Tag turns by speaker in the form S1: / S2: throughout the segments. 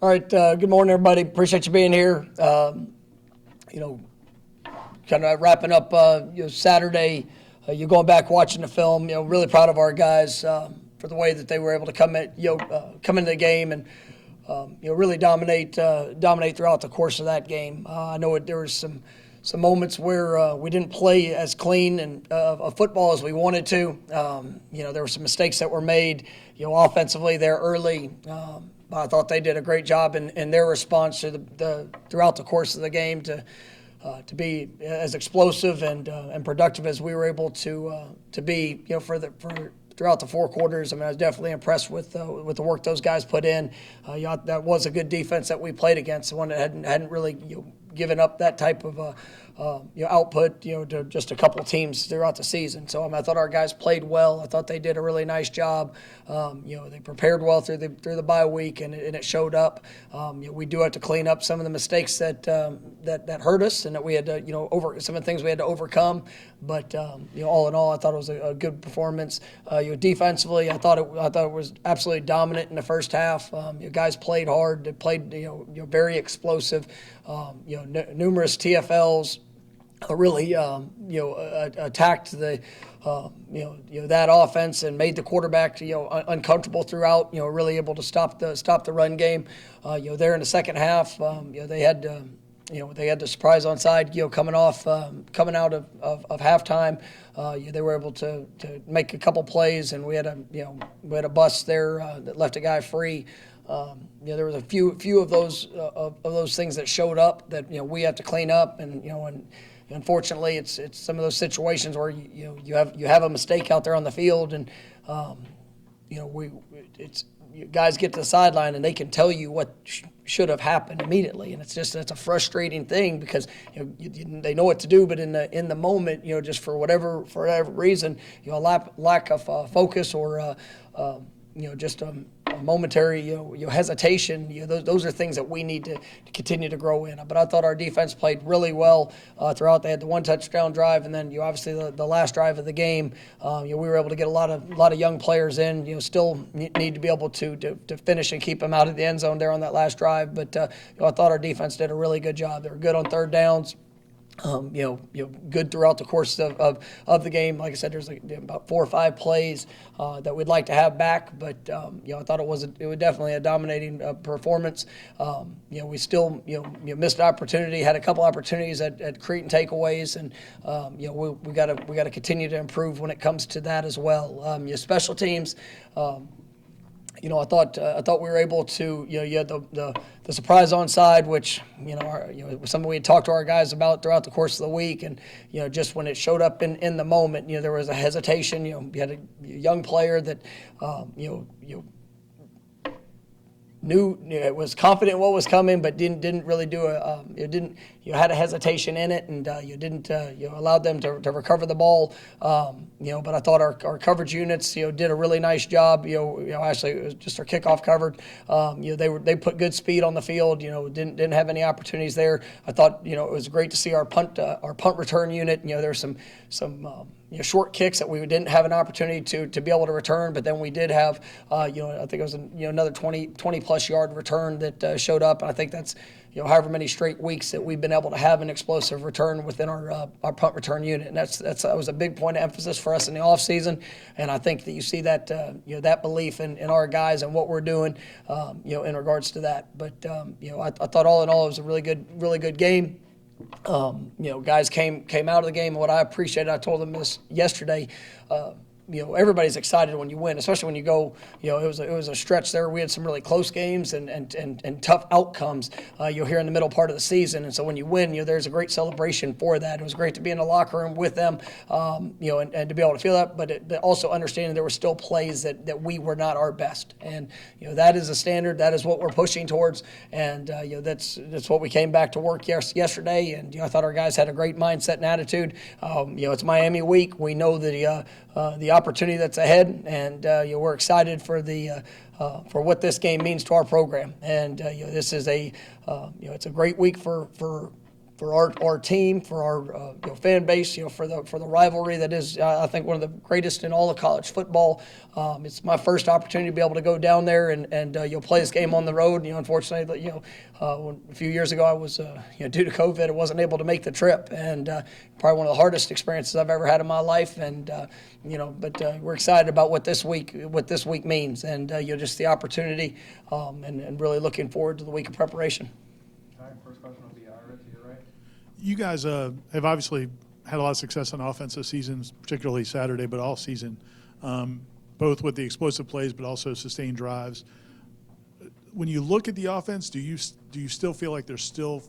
S1: All right, good morning, everybody. Appreciate you being here. Kind of wrapping up Saturday. You're going back watching the film. Really proud of our guys for the way that they were able to come into the game and really dominate throughout the course of that game. I know there was some moments where we didn't play as clean and of football as we wanted to. There were some mistakes that were made, offensively there early. I thought they did a great job in their response to throughout the course of the game to be as explosive and productive as we were able to be. Throughout the four quarters. I mean, I was definitely impressed with the work those guys put in. That was a good defense that we played against, the one that hadn't really given up that type of output to just a couple teams throughout the season. So I thought our guys played well. I thought they did a really nice job. They prepared well through the bye week, and it showed up. We do have to clean up some of the mistakes that hurt us, and that we had to over some of the things we had to overcome. But all in all, I thought it was a good performance. Defensively, I thought it was absolutely dominant in the first half. Guys played hard. They played very explosive. Numerous TFLs. Really, attacked the, that offense and made the quarterback, uncomfortable throughout. Really able to stop the run game. There in the second half, they had the surprise onside, coming out of halftime. They were able to make a couple plays, and we had a bust there that left a guy free. There was a few of those things that showed up that we have to clean up, and unfortunately, it's some of those situations where you have a mistake out there on the field, and guys get to the sideline and they can tell you what should have happened immediately, and it's a frustrating thing because they know what to do, but in the moment, just for whatever reason, lack of focus or just a momentary hesitation. Those are things that we need to continue to grow in. But I thought our defense played really well throughout. They had the one touchdown drive, and then obviously the last drive of the game. We were able to get a lot of young players in. Still need to be able to finish and keep them out of the end zone there on that last drive. But I thought our defense did a really good job. They were good on third downs. Good throughout the course of the game. Like I said, there's about 4 or 5 plays that we'd like to have back, but I thought it was definitely a dominating performance. We still missed an opportunity, had a couple opportunities at Creighton takeaways, and we got to continue to improve when it comes to that as well. Special teams. I thought we were able to. You had the surprise onside, which was something we had talked to our guys about throughout the course of the week, and just when it showed up in the moment, there was a hesitation. You had a young player that knew it was confident what was coming, but didn't really do had a hesitation in it, and you didn't allowed them to recover the ball. But I thought our coverage units did a really nice job. Actually it was just our kickoff covered. They put good speed on the field. Didn't have any opportunities there. I thought it was great to see our punt return unit. There's some short kicks that we didn't have an opportunity to be able to return, but then we did have I think it was another 20 plus yard return that showed up. And I think that's however many straight weeks that we've been able to have an explosive return within our punt return unit, and that was a big point of emphasis for us in the off season. And I think that you see that that belief in our guys and what we're doing in regards to that. But I thought all in all it was a really good game. Guys came out of the game, and what I appreciated, I told them this yesterday. Everybody's excited when you win, especially when you go. It was a stretch there. We had some really close games and tough outcomes. Here in the middle part of the season, and so when you win, there's a great celebration for that. It was great to be in the locker room with them, and to be able to feel that. But also understanding there were still plays that we were not our best, and that is a standard. That is what we're pushing towards, and that's what we came back to work yesterday. And I thought our guys had a great mindset and attitude. It's Miami week. We know the opportunity that's ahead, and we're excited for what this game means to our program. And this is it's a great week for for our team, for our fan base, for the rivalry that is, I think, one of the greatest in all of college football. It's my first opportunity to be able to go down there and play this game on the road. Unfortunately, a few years ago I was due to COVID, I wasn't able to make the trip, and probably one of the hardest experiences I've ever had in my life. And but we're excited about what this week means, and just the opportunity, and really looking forward to the week of preparation.
S2: All right, first question will be Ira to your right.
S3: You guys have obviously had a lot of success on offense this season, particularly Saturday, but all season, both with the explosive plays but also sustained drives. When you look at the offense, do you still feel like there's still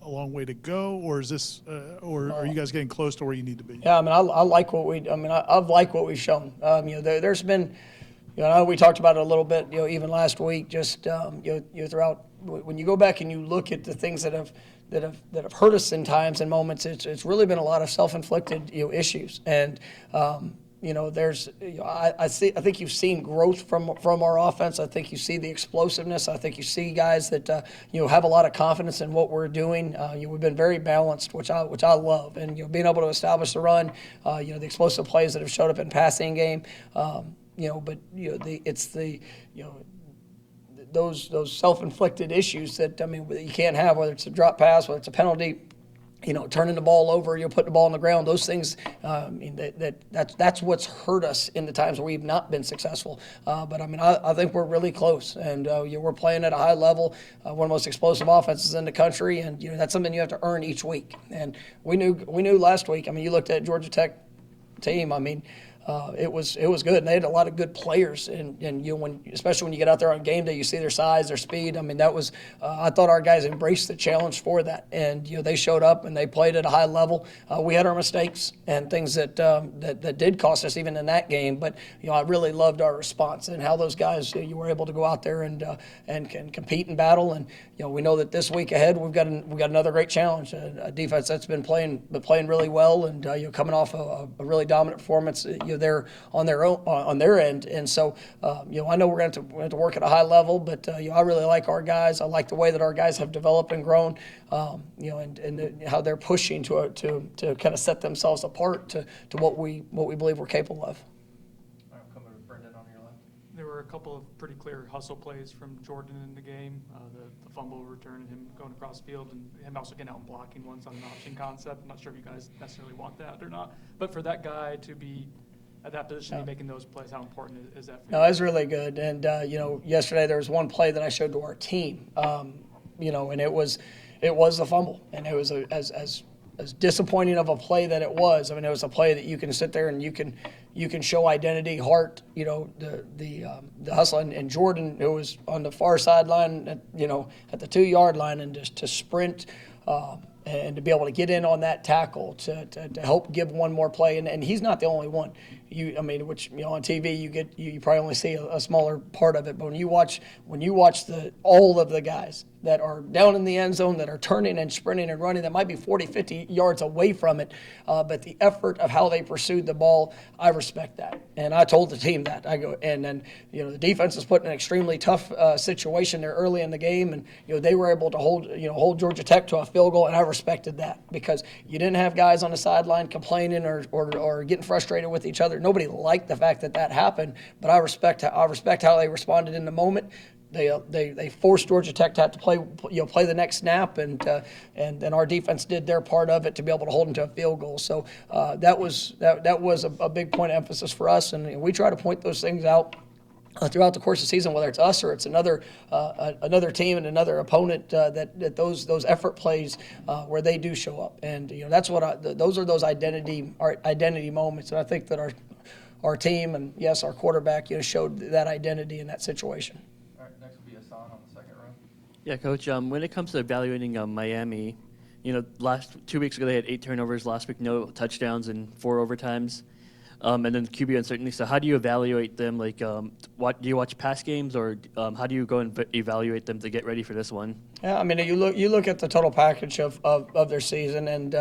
S3: a long way to go, or is this, or are you guys getting close to where you need to be?
S1: Yeah, I like what I've liked what we've shown. There's been, I know we talked about it a little bit, even last week. Just throughout, when you go back and you look at the things that have hurt us in times and moments, it's really been a lot of self-inflicted issues. And there's, I think you've seen growth from our offense. I think you see the explosiveness. I think you see guys that have a lot of confidence in what we're doing. We've been very balanced, which I love, and being able to establish the run, the explosive plays that have showed up in passing game, those self-inflicted issues that you can't have, whether it's a drop pass, whether it's a penalty. Turning the ball over, putting the ball on the ground, those things, that's what's hurt us in the times where we've not been successful. But I think we're really close, and we're playing at a high level, one of the most explosive offenses in the country, and that's something you have to earn each week. And we knew last week. You looked at Georgia Tech team. It was good, and they had a lot of good players. And especially when you get out there on game day, you see their size, their speed. That was I thought our guys embraced the challenge for that, and they showed up and they played at a high level. We had our mistakes and things that did cost us even in that game, but I really loved our response and how those guys were able to go out there and can compete and battle. And we know that this week ahead we've got another great challenge, a defense that's been playing really well, and coming off a really dominant performance. They're on their end, and so I know we're going to have to work at a high level, but I really like our guys. I like the way that our guys have developed and grown, and how they're pushing to kind of set themselves apart to what we believe we're capable of.
S2: All right, we'll come over to Brendan on your left.
S4: There were a couple of pretty clear hustle plays from Jordan in the game, the fumble return and him going across the field, and him also getting out and blocking once on an option concept. I'm not sure if you guys necessarily want that or not, but for that guy to be at that position, making those plays, how important is that for you?
S1: No, it's really good. And, yesterday there was one play that I showed to our team, and it was the fumble. And it was as disappointing of a play that it was. It was a play that you can sit there and you can show identity, heart, the hustle. And Jordan, who was on the far sideline, at the 2-yard line, and just to sprint, and to be able to get in on that tackle to help give one more play. And he's not the only one. On TV you probably only see a smaller part of it. But when you watch all of the guys that are down in the end zone, that are turning and sprinting and running, that might be 40, 50 yards away from it, but the effort of how they pursued the ball, I respect that. And I told the team that. I go, and then the defense was put in an extremely tough situation there early in the game, and they were able to hold Georgia Tech to a field goal, and I respected that, because you didn't have guys on the sideline complaining or getting frustrated with each other. Nobody liked the fact that happened, but I respect how they responded in the moment. They forced Georgia Tech to have to play the next snap, and then our defense did their part of it to be able to hold them to a field goal. So that was a big point of emphasis for us, and we try to point those things out throughout the course of the season, whether it's us or it's another team and another opponent, that those effort plays where they do show up, and that's what those are those identity moments, and I think that our team and yes, our quarterback showed that identity in that situation.
S2: All right, next will be Hassan on the second row.
S5: Yeah, Coach. When it comes to evaluating Miami, 2 weeks ago they had 8 turnovers. Last week, no touchdowns and 4 overtimes. and then QB uncertainty. So how do you evaluate them? Like, do you watch past games, or how do you go and evaluate them to get ready for this one?
S1: Yeah, I mean, you look at the total package of their season, and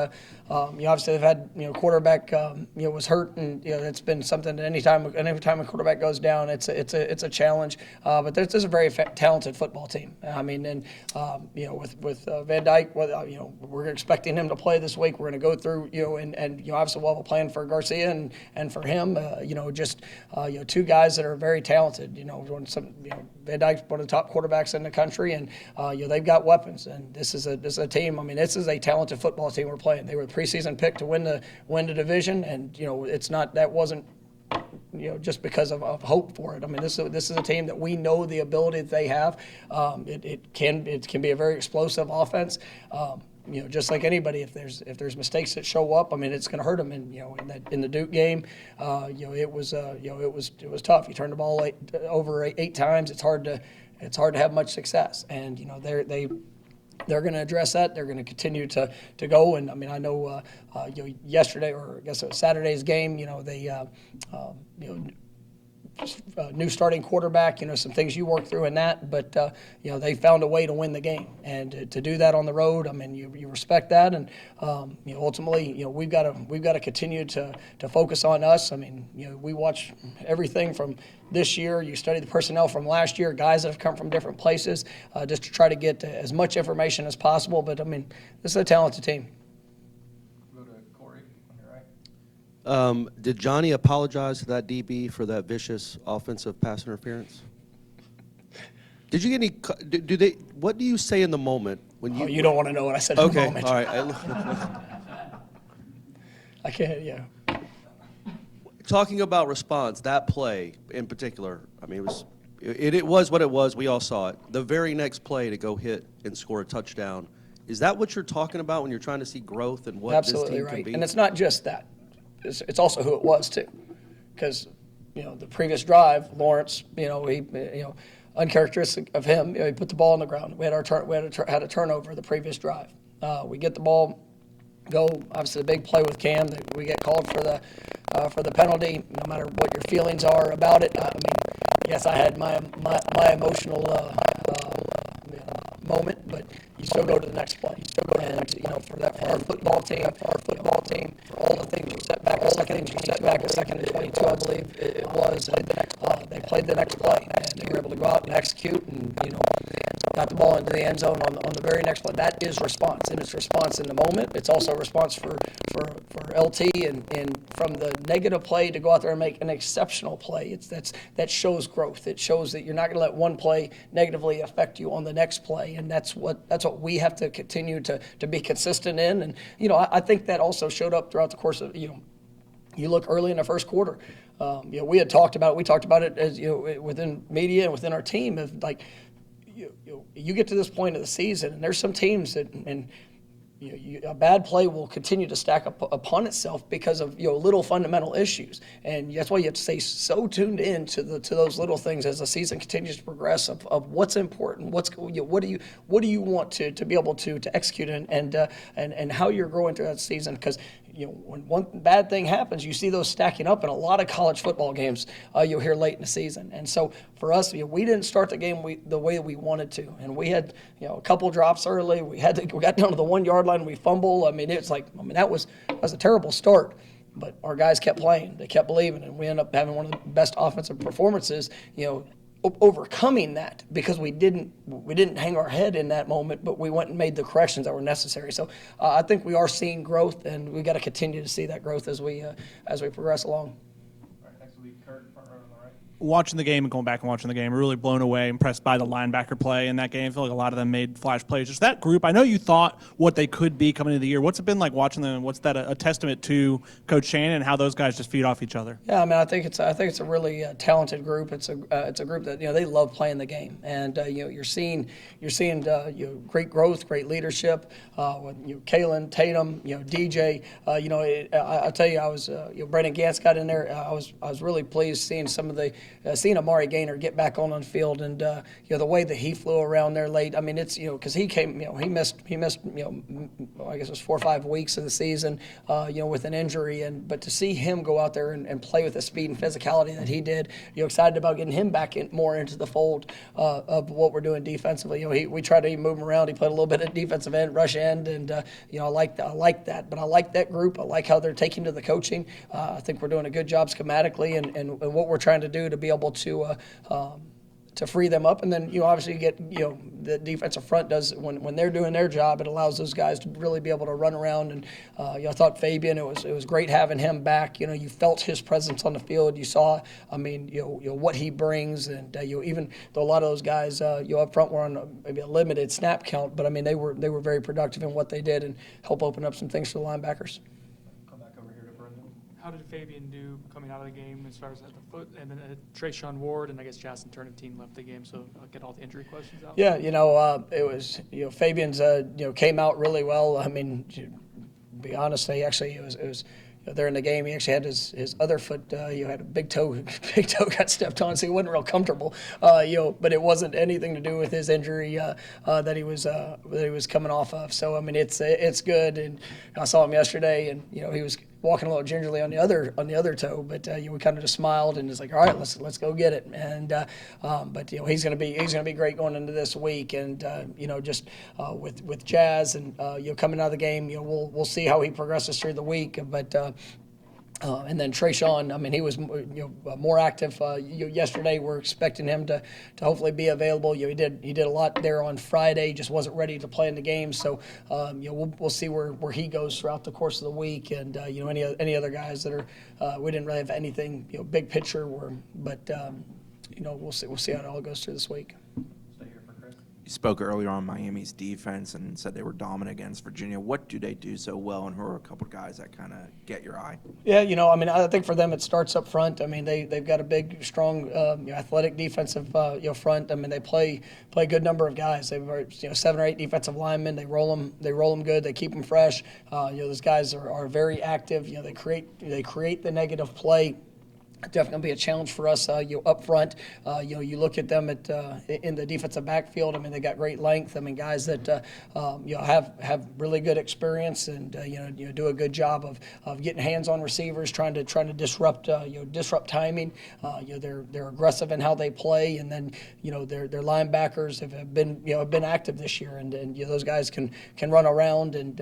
S1: obviously they've had quarterback was hurt, and it's been something that anytime a quarterback goes down, it's a challenge. But there's a very talented football team. I mean, and with Van Dyke, we're expecting him to play this week. We're going to go through and obviously we'll have a plan for Garcia and for him. Two guys that are very talented. Van Dyke's one of the top quarterbacks in the country, and they've got weapons. And this is a team. I mean, this is a talented football team we're playing. They were the preseason pick to win the division, and it's not that wasn't just because of hope for it. I mean, this is a team that we know the ability that they have. It can be a very explosive offense. Just like anybody, if there's mistakes that show up, I mean, it's going to hurt them. And in the Duke game, it was tough. You turn the ball over eight times. It's hard to have much success. And they're going to address that. They're going to continue to go. And I mean, I know yesterday, or I guess it was Saturday's game, new starting quarterback, some things you work through in that, but they found a way to win the game, and to do that on the road, I mean, you respect that, and ultimately, we've got to continue to focus on us. I mean, we watch everything from this year. You study the personnel from last year, guys that have come from different places, just to try to get as much information as possible. But I mean, this is a talented team.
S2: Go to Corey on your right.
S6: Did Johnny apologize to that DB for that vicious offensive pass interference? Did you get any? Do they? What do you say in the moment when you?
S1: Oh, you don't want to know what I said
S6: Okay,
S1: in the moment.
S6: all right.
S1: I can't. Yeah.
S6: Talking about response, that play in particular. I mean, it was what it was. We all saw it. The very next play to go hit and score a touchdown. Is that what you're talking about when you're trying to see growth and what
S1: Absolutely
S6: this team
S1: right.
S6: can be?
S1: And it's not just that. It's also who it was too, because the previous drive, Lawrence, he uncharacteristic of him, he put the ball on the ground. We had had a turnover the previous drive. We get the ball, go. Obviously, the big play with Cam that we get called for the penalty. No matter what your feelings are about it, I mean, yes, I had my emotional moment, but you still go to the next play. You still go to the next. For our football team, for all the things you set back, a second and 22, I believe it was. And they played the next play, and they were able to go out and execute, and got the ball into the end zone on the very next play. That is response, and it's response in the moment. It's also a response for LT, and from the negative play to go out there and make an exceptional play. That shows growth. It shows that you're not going to let one play negatively affect you on the next play, and that's what we have to continue to be consistent in. And I think that also showed up throughout the course of you look early in the first quarter. We talked about it as within media and within our team of like you get to this point of the season, and there's some teams that a bad play will continue to stack up upon itself because of little fundamental issues, and that's why you have to stay so tuned in to those little things as the season continues to progress of what's important, what do you want to be able to execute and how you're growing through that season, because when one bad thing happens, you see those stacking up in a lot of college football games you'll hear late in the season. And so for us, we didn't start the game the way we wanted to, and we had a couple drops early. We got down to the 1 yard line, we fumble. I mean, that was a terrible start. But our guys kept playing, they kept believing, and we ended up having one of the best offensive performances. Overcoming that because we didn't hang our head in that moment, but we went and made the corrections that were necessary. So I think we are seeing growth, and we got to continue to see that growth as we progress along.
S2: All right, next will be Kurt, front row on the right.
S7: Watching the game and going back and watching the game, really blown away, impressed by the linebacker play in that game. I feel like a lot of them made flash plays. Just that group, I know you thought what they could be coming into the year. What's it been like watching them? What's that a testament to Coach Shannon and how those guys just feed off each other?
S1: Yeah, I mean, I think it's a really talented group. It's a group that they love playing the game, and you're seeing great growth, great leadership with Kalen, Tatum, DJ. I tell you, I was Brandon Gantz got in there. I was really pleased seeing some of the seeing Amari Gaynor get back on the field and the way that he flew around there late. I mean, it's because he came, he missed I guess it was 4 or 5 weeks of the season, with an injury, but to see him go out there and play with the speed and physicality that he did, excited about getting him back more into the fold of what we're doing defensively. We try to move him around. He played a little bit of defensive end, rush end, and I like that. But I like that group. I like how they're taking to the coaching. I think we're doing a good job schematically and what we're trying to do to be able to free them up. And then obviously you get the defensive front does when they're doing their job, it allows those guys to really be able to run around. And I thought Fabian, it was great having him back. You felt his presence on the field. You saw, what he brings, and even though a lot of those guys up front were on maybe a limited snap count, but they were very productive in what they did and help open up some things for the linebackers.
S2: Come back over here to Brendan.
S4: How did Fabian do coming out of the game as far as at the foot? And then Trayshawn Ward and I guess Justin Turniptine left the game, so I'll get all the injury questions out.
S1: Yeah, it was Fabian's came out really well. To be honest, it was there in the game. He actually had his other foot. Had a big toe got stepped on, so he wasn't real comfortable. But it wasn't anything to do with his injury that he was coming off of. So it's good. And I saw him yesterday, and he was walking a little gingerly on the other toe, but we kind of just smiled and was like, all right, let's go get it. And but he's gonna be great going into this week, and just with Jazz and coming out of the game, we'll see how he progresses through the week, but. And then Trayshawn, he was more active yesterday. We're expecting him to hopefully be available. He did a lot there on Friday. Just wasn't ready to play in the game. So we'll see where he goes throughout the course of the week. And any other guys that are we didn't really have anything big picture. But we'll see how it all goes through this week.
S2: Stay here for Chris.
S8: You spoke earlier on Miami's defense and said they were dominant against Virginia. What do they do so well, and who are a couple of guys that kind of get your eye?
S1: Yeah, I think for them it starts up front. They've got a big, strong, athletic defensive front. They play a good number of guys. They've 7 or 8 defensive linemen. They roll them good. They keep them fresh. Those guys are very active. They create the negative play. Definitely going to be a challenge for us, up front. You look at them in the defensive backfield. They got great length. guys that have really good experience and do a good job of getting hands on receivers, trying to disrupt timing. They're aggressive in how they play, and then their linebackers have been active this year, and those guys can run around, and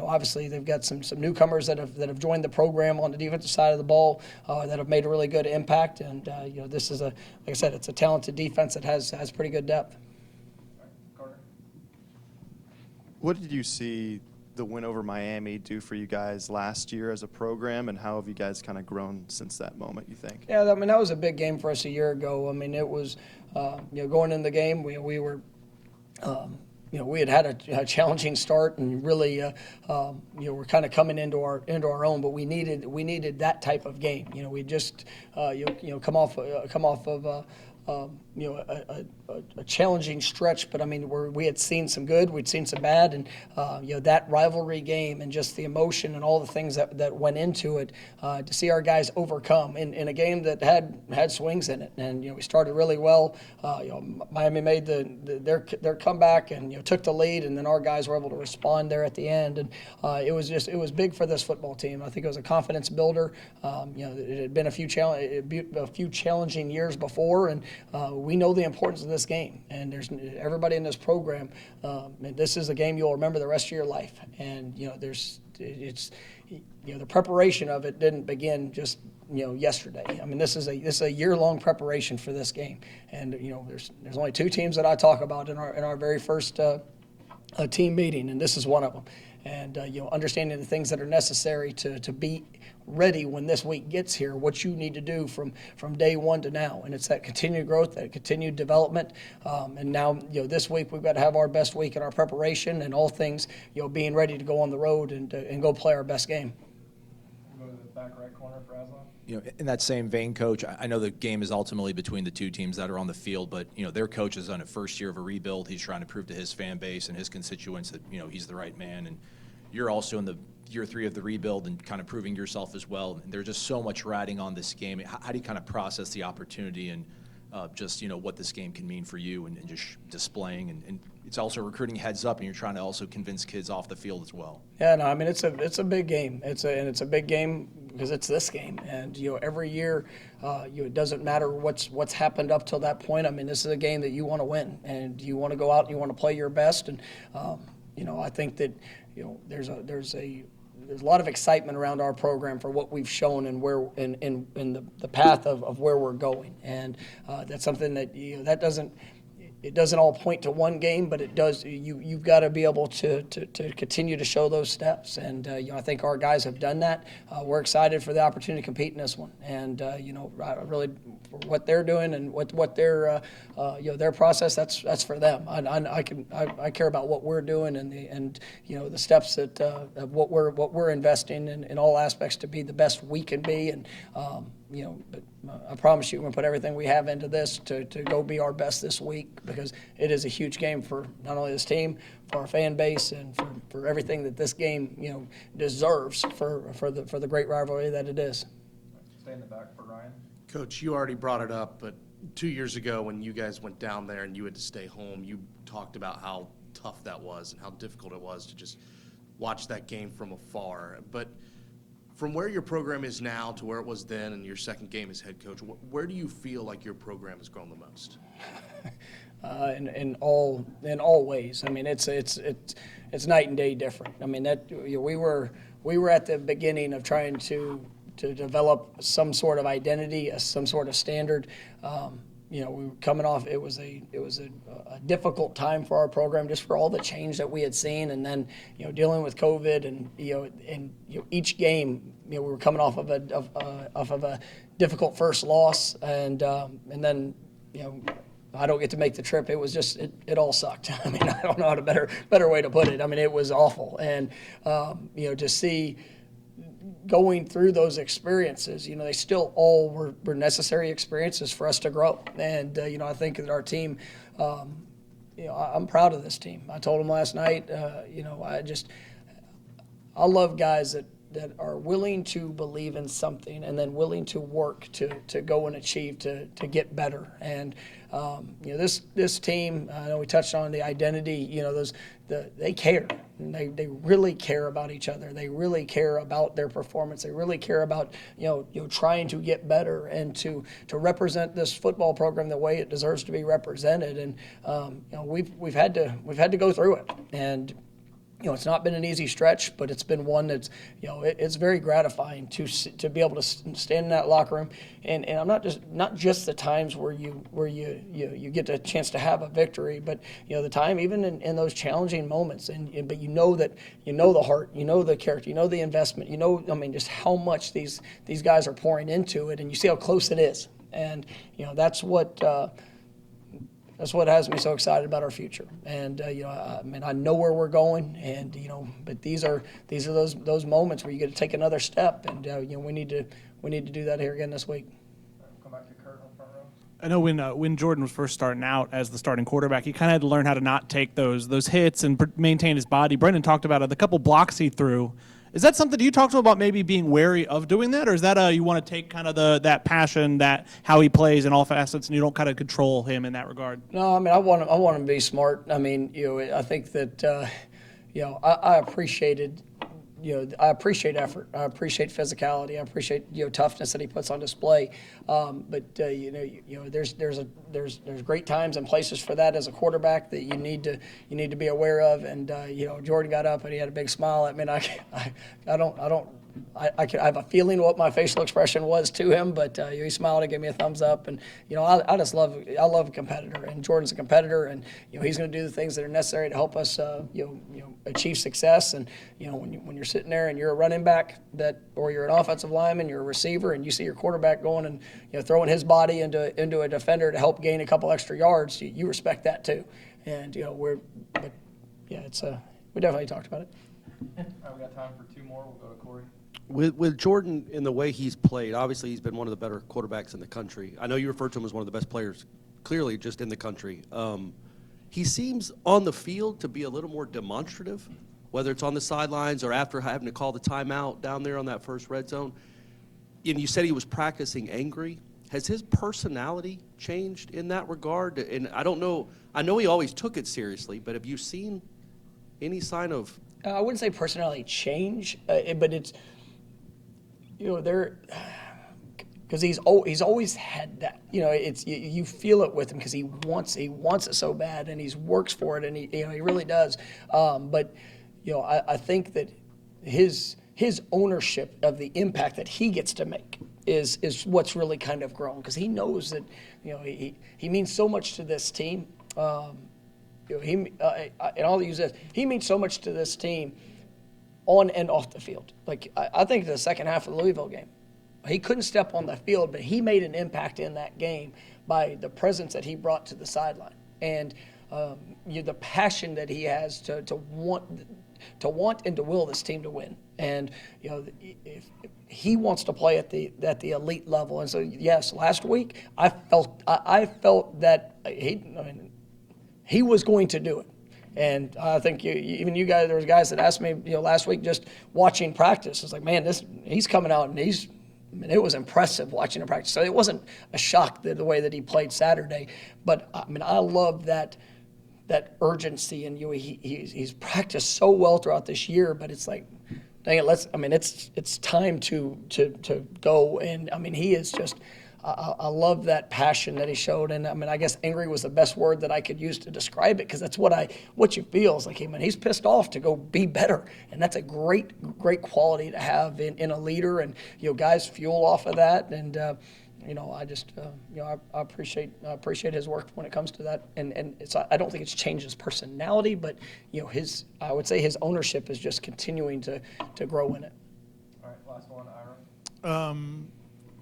S1: obviously they've got some newcomers that have joined the program on the defensive side of the ball that have made a really good impact, and this is like I said, it's a talented defense that has pretty good depth.
S2: All right, Carter.
S9: What did you see the win over Miami do for you guys last year as a program, and how have you guys kind of grown since that moment, you think?
S1: Yeah, that was a big game for us a year ago. It was going in the game, we were we had a challenging start, and really, we're kind of coming into our own. But we needed that type of game. We just come off of a challenging stretch, but we had seen some good, we'd seen some bad, and that rivalry game and just the emotion and all the things that went into it, to see our guys overcome in a game that had swings in it, and we started really well. Miami made their comeback and took the lead, and then our guys were able to respond there at the end, and it was big for this football team. I think it was a confidence builder. It had been a few challenging years before, and we know the importance of this game, and there's everybody in this program. And this is a game you'll remember the rest of your life. And the preparation of it didn't begin just yesterday. This is a year-long preparation for this game. And there's only 2 teams that I talk about in our very first team meeting, and this is one of them. And understanding the things that are necessary to be ready when this week gets here, what you need to do from day one to now, and it's that continued growth, that continued development. And now this week we've got to have our best week in our preparation and all things being ready to go on the road and go play our best game.
S2: We'll go to the back right corner for Aslan.
S10: In that same vein, Coach, I know the game is ultimately between the 2 teams that are on the field, but, their coach is on a first year of a rebuild. He's trying to prove to his fan base and his constituents that, he's the right man. And, you're also in the year 3 of the rebuild and kind of proving yourself as well. And there's just so much riding on this game. How do you kind of process the opportunity and just, what this game can mean for you and just displaying? And it's also recruiting heads up, and you're trying to also convince kids off the field as well.
S1: Yeah, no, I mean it's a big game. It's a big game because it's this game, and every year, it doesn't matter what's happened up till that point. I mean, this is a game that you want to win, and you want to go out and you want to play your best. And I think that there's a lot of excitement around our program for what we've shown and where in the path of where we're going, and that's something that that doesn't. It doesn't all point to one game, but it does. You've got to be able to continue to show those steps, and I think our guys have done that. We're excited for the opportunity to compete in this one, and really for what they're doing and what their their process. That's for them. I care about what we're doing and the steps that of what we're investing in all aspects to be the best we can be, and but I promise you, we're going to put everything we have into this to go be our best this week, because it is a huge game for not only this team, for our fan base, and for everything that this game deserves for the great rivalry that it is.
S2: Stay in the back for Ryan.
S11: Coach, you already brought it up, but 2 years ago when you guys went down there and you had to stay home, you talked about how tough that was and how difficult it was to just watch that game from afar. But from where your program is now to where it was then and your second game as head coach, where do you feel like your program has grown the most?
S1: In all ways. I mean, it's night and day different. I mean, that we were at the beginning of trying to develop some sort of identity, some sort of standard. We were coming off. It was a difficult time for our program, just for all the change that we had seen, and then dealing with COVID, and each game we were coming off of a difficult first loss, and then I don't get to make the trip. It was just it all sucked. I mean, I don't know how to better way to put it. I mean, it was awful, and to see going through those experiences, they still all were necessary experiences for us to grow. And, I think that our team, I'm proud of this team. I told them last night, I love guys that are willing to believe in something and then willing to work to go and achieve to get better. And this team, I know we touched on the identity. They care. They really care about each other. They really care about their performance. They really care about trying to get better and to represent this football program the way it deserves to be represented. And we've had to go through it. And it's not been an easy stretch, but it's been one that's, it's very gratifying to be able to stand in that locker room, and I'm not just the times where you get the chance to have a victory, but the time even in those challenging moments, but that the heart, the character, the investment, just how much these guys are pouring into it, and you see how close it is, and that's what has me so excited about our future. And I know where we're going, and but these are those moments where you get to take another step, and we need to do that here again this week.
S2: Come back to Kurt on front row.
S7: I know when Jordan was first starting out as the starting quarterback, he kind of had to learn how to not take those hits and maintain his body. Brendan talked about it, the couple blocks he threw. Is that something you talked about, maybe being wary of doing that, or is that you want to take kind of that passion, that how he plays in all facets, and you don't kind of control him in that regard?
S1: No, I mean I want him to be smart. I mean I think that I appreciated. I appreciate effort. I appreciate physicality. I appreciate toughness that he puts on display. But there's great times and places for that as a quarterback that you need to be aware of. And Jordan got up and he had a big smile at me. And I have a feeling what my facial expression was to him, but he smiled and gave me a thumbs up. And I love a competitor, and Jordan's a competitor, and he's going to do the things that are necessary to help us achieve success. And when you're sitting there and you're a running back or you're an offensive lineman, you're a receiver, and you see your quarterback going and throwing his body into a defender to help gain a couple extra yards, you respect that too. And we definitely talked about it.
S2: All right, we got time for two more. We'll go to Corey.
S6: With Jordan in the way he's played, obviously he's been one of the better quarterbacks in the country. I know you referred to him as one of the best players, clearly just in the country. He seems on the field to be a little more demonstrative whether it's on the sidelines or after having to call the timeout down there on that first red zone. And you said he was practicing angry. Has his personality changed in that regard? And I don't know. I know he always took it seriously, but have you seen any sign of?
S1: I wouldn't say personality change, but it's, because he's always had that. It's you feel it with him because he wants it so bad, and he works for it, and he really does. But I think that his ownership of the impact that he gets to make is what's really kind of grown, because he knows that he means so much to this team. And I'll use this. He means so much to this team on and off the field. Like, I think the second half of the Louisville game, he couldn't step on the field, but he made an impact in that game by the presence that he brought to the sideline. And the passion that he has to want and to will this team to win. And if he wants to play at the elite level. And so, yes, last week I felt that he was going to do it. And I think even you guys, there was guys that asked me, last week just watching practice. It's like, man, he's coming out and it was impressive watching him practice. So it wasn't a shock the way that he played Saturday. But I love that urgency, and he's practiced so well throughout this year. But it's like, dang it, it's time to go. And he is just. I love that passion that he showed, and I guess angry was the best word that I could use to describe it, because that's what you feel is like. he's pissed off to go be better, and that's a great quality to have in a leader, and guys fuel off of that, and I just I appreciate his work when it comes to that, and I don't think it's changed his personality, but I would say his ownership is just continuing to grow in it.
S2: All right, last one, Ira.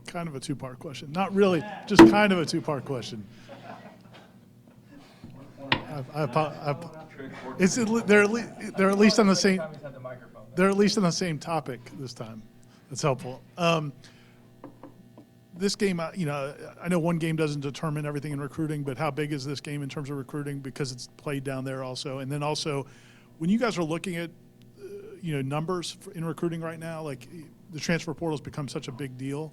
S3: Kind of a two-part question. Not really, just kind of a two-part question. They're at least on the same.
S2: Time he's had the microphone.
S3: They're at least on the same topic this time. That's helpful. This game, I know one game doesn't determine everything in recruiting, but how big is this game in terms of recruiting, because it's played down there also? And then also, when you guys are looking at numbers in recruiting right now, like the transfer portal has become such a big deal.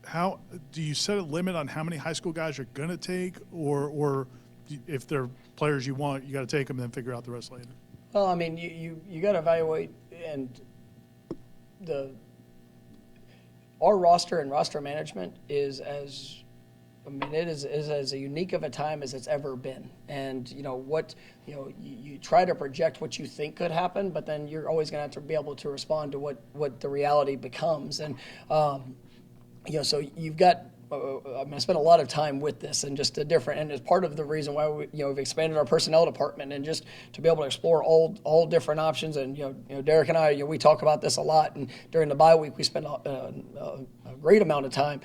S3: How do you set a limit on how many high school guys you're going to take, or if they're players you want, you got to take them and then figure out the rest later?
S1: Well, you got to evaluate, and our roster and roster management is as as unique of a time as it's ever been. And you try to project what you think could happen, but then you're always going to have to be able to respond to what the reality becomes. And so you've got. I spent a lot of time with this, and just and it's part of the reason why we've expanded our personnel department, and just to be able to explore all different options. And Derek and I, we talk about this a lot. And during the bye week, we spent a great amount of time,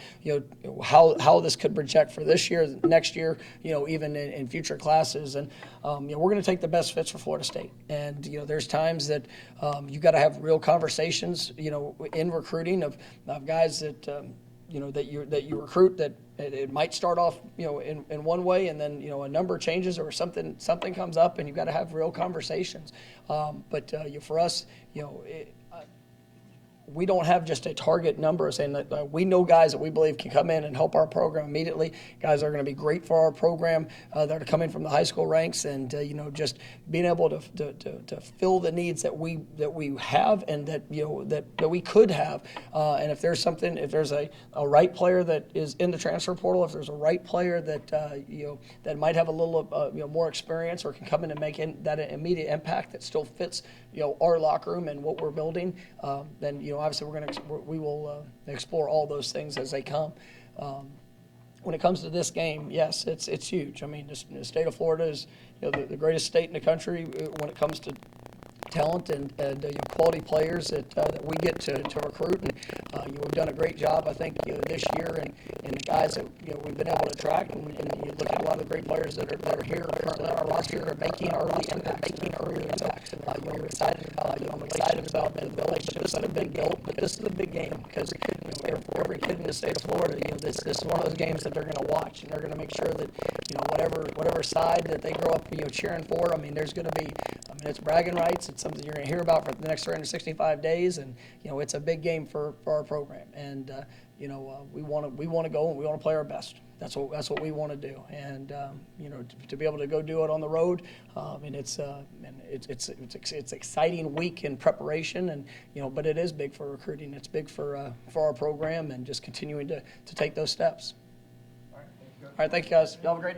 S1: how this could project for this year, next year, even in future classes. And we're going to take the best fits for Florida State. And there's times that you got to have real conversations, in recruiting of guys that. That you recruit, that it might start off in one way, and then a number changes, or something comes up, and you've got to have real conversations. But for us, we don't have just a target number saying that we know guys that we believe can come in and help our program immediately. Guys are going to be great for our program that are coming from the high school ranks, and just being able to fill the needs that we have, and that we could have. And if there's a right player that is in the transfer portal, if there's a right player that that might have a little more experience, or can come in and make that immediate impact that still fits our locker room and what we're building, then obviously we will explore all those things as they come. When it comes to this game, yes, it's huge. The state of Florida is the greatest state in the country when it comes to talent and quality players that we get to recruit. And we've done a great job, I think, this year, and the guys that we've been able to attract. And you look at a lot of the great players that are here currently on our roster are making early impact, making early impact. I'm excited about the relationships that have been built. But this is a big game because every kid in the state of Florida, this is one of those games that they're going to watch, and they're going to make sure that whatever side that they grow up cheering for. I mean, there's going to be. It's bragging rights. It's something you're going to hear about for the next 365 days, and it's a big game for our program. And we want to go and we want to play our best. That's what we want to do. And to be able to go do it on the road, it's exciting week in preparation, and but it is big for recruiting. It's big for our program, and just continuing to take those steps.
S2: All right, thank you, Coach.
S1: All right, thank you guys. Y'all have a great day.